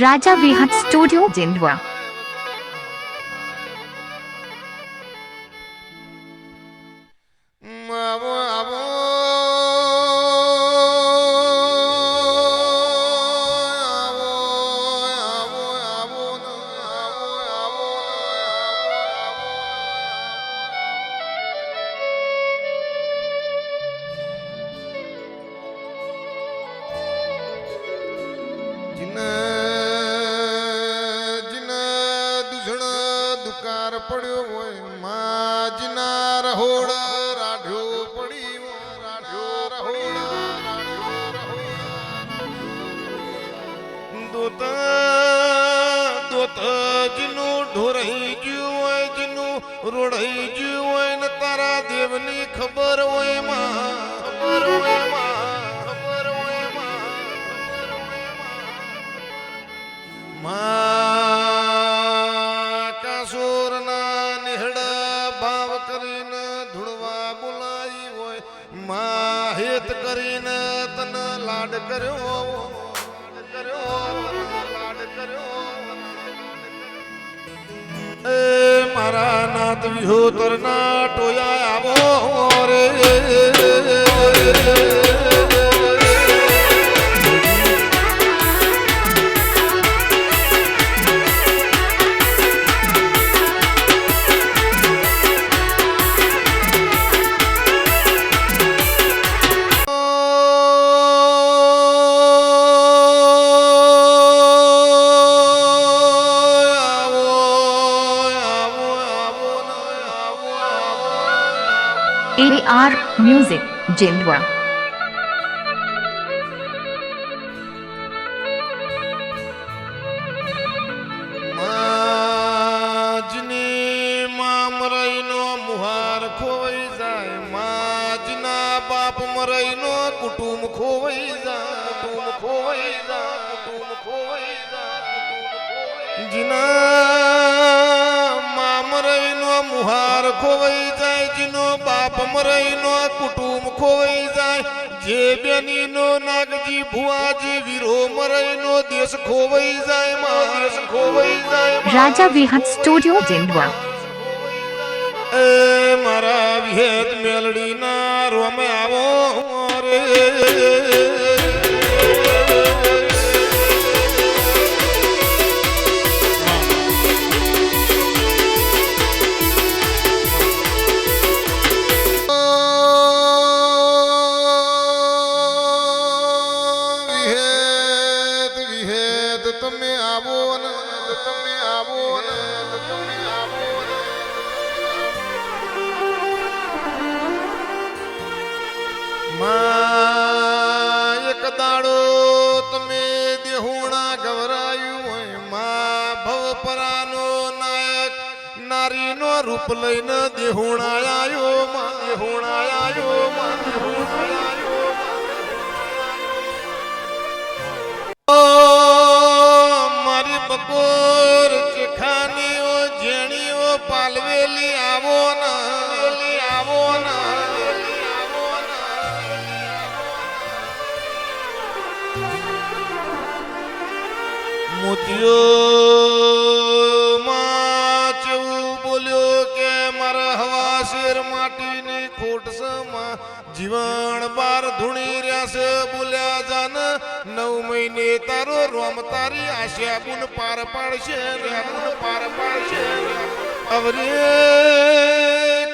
राजा विहत studio जिंदवा। પડ્યો હોય માજના રહોડા રાઢ્યો પડી દોત દોત જીનું ઢોરાઈ ગયું હોય જીનું રોડાઈ ગયું હોય ને તારા દેવની ખબર હોય માં ખબર હોય હેત કરીને તને લાડ કર્યો એ મારા નાથ વિહોતર ના ટોયા આવો રે AR Music जिंदवा। માજની માં મરાઈનો મુહાર ખોવાઈ જાય માજના બાપ મરાઈનો કુટુંબ ખોવાઈ જાય જીના માં મરાઈનો મુહાર ખોવાઈ જાય જીનો બાપ મરાઈનો કુટુંબ ખોવાઈ જાય જે બેનીનો નાગજી ભુવાજી વીરો મરાઈનો દેશ ખોવાઈ જાય राजा विहत स्टूडियो जिंदवा। એ મારા વિહેત મેલડી ના રોમે આવો રે તમે આવો ને માં એક દાડો તમે દેહુણા ગવરાયું હોય માં ભવપરાનો નાયક નારીનો રૂપ લઈને દેહુણા આયો મારી બકોર ચખાનીઓ જેણીઓ પાલવેલી આવો ના મોતિયો માં ચેવું બોલ્યો કે મારા હવા શેર માટીની ખોટ સમા જીવન બાર ધૂણી રહ્યા છે બોલ્યા જાન 9 મહિને તારો રોમ તારી આશા ગુણ પાર પાડશે અવરે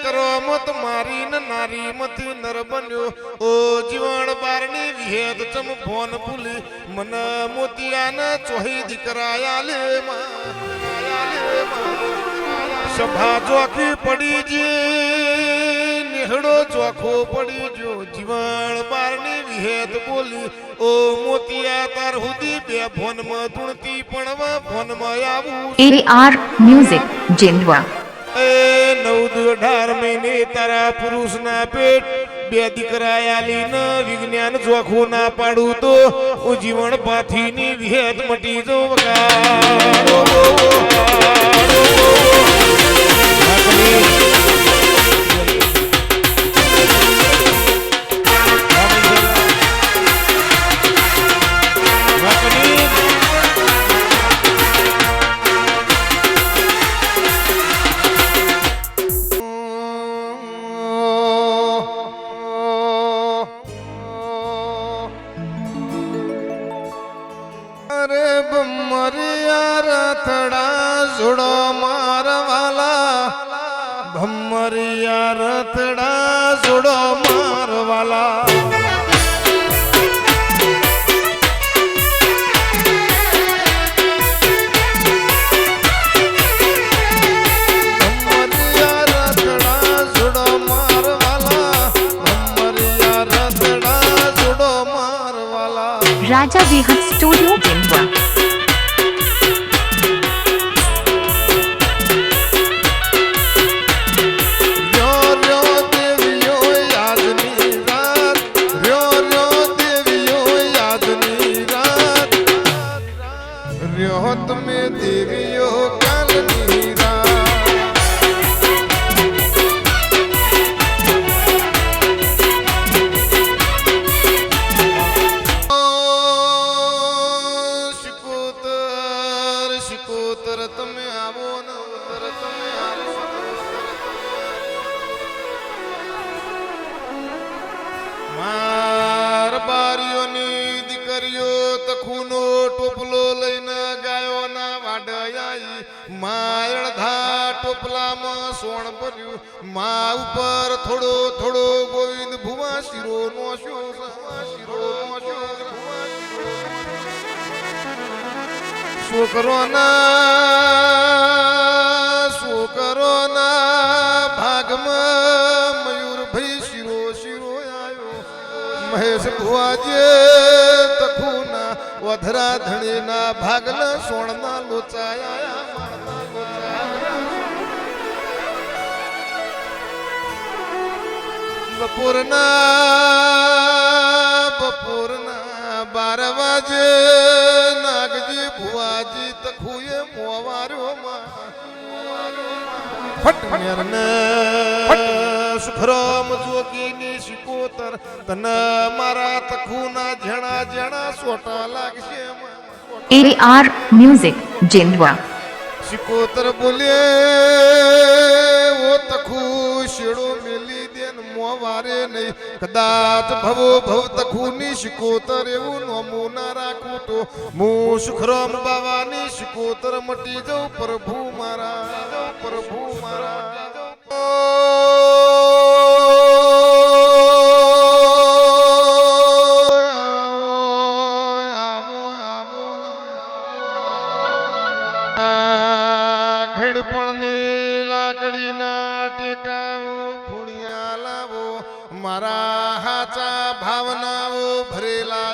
કરમત મારીને નારી મથી નર બન્યો ઓ જીવન બારની વિહેદ ચમ ભોન ભૂલી મન મોતિયાને ચોહી દીકરાયા લે સભા ચોખી પડી જે નિહળો ચોખો પડી જો જીવન બારની વિહેદ બોલી ઓ મોતિયા તાર હુદી બે ભોનમાં ધૂણતી પણ ભોનમાં આવું AR Music जिंदवा। એ 9-18 મહિને તારા પુરુષના પેટ બે દીકરા આલીને વિજ્ઞાન ચોખ્ખું ના પાડું તો જીવન પાથીની વિહેત મટી જો અરે ભમરિયા રથડા જોડો મારવાલા ભમરિયા રથડા જોડો મારવાલા Raja Vihat Studio Jindwa. સોણ ભર્યું મા ઉપર થોડો થોડો ગોવિંદ ભુવા શિરો નો છોકરો ના ભાગમાં મયુર ભાઈ શિરો શિરો આવ્યો મહેશ ભુવાજે તખુના વધરા ધણીના ભાગલા સોણના લોચાયા બપોરના 12 વાગે નાગજી ભુવાજી તખુએ મોવાર્યો ફટમેરને સુખરામ જોગીની શિકોતર તને મારા તખુના જણા જણા સોટા લાગશે AR Music Jindwa. શિકોતર બોલે ઓ તખુ શેડો મેલી દેન મોવારે નહીં કદાચ ભવો ભવ તખુની શિકોતર એવું નોમું ના રાખું તો હું સુખરામ બાવાની શિકોતર મટી જાઉં પ્રભુ મારા મારા હાચા ભાવનાઓ ભરેલા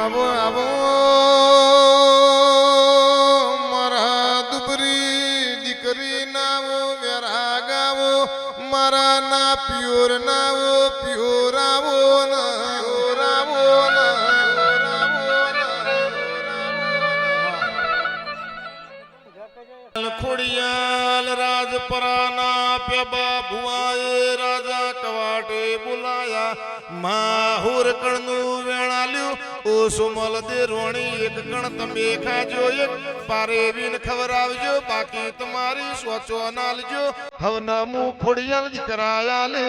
આવો આવો મારા દુબરી દીકરી નાવો વેરા ગાવો મારા ના પ્યોર નાવો પ્યોરાવો ખોડિયાલ રાજપરાના પ્યબા ભુવાએ રાજા કવાટે બોલાયા માહુર કણનું વેણાલ્યું ઓ સુમલ દે રોણી એક કણ તમે ખાજો એક પારે વીન ખવરાવજો બાકી તમારી સોચો નાલજો હવના મુ ખોડિયાલ કરાયા લે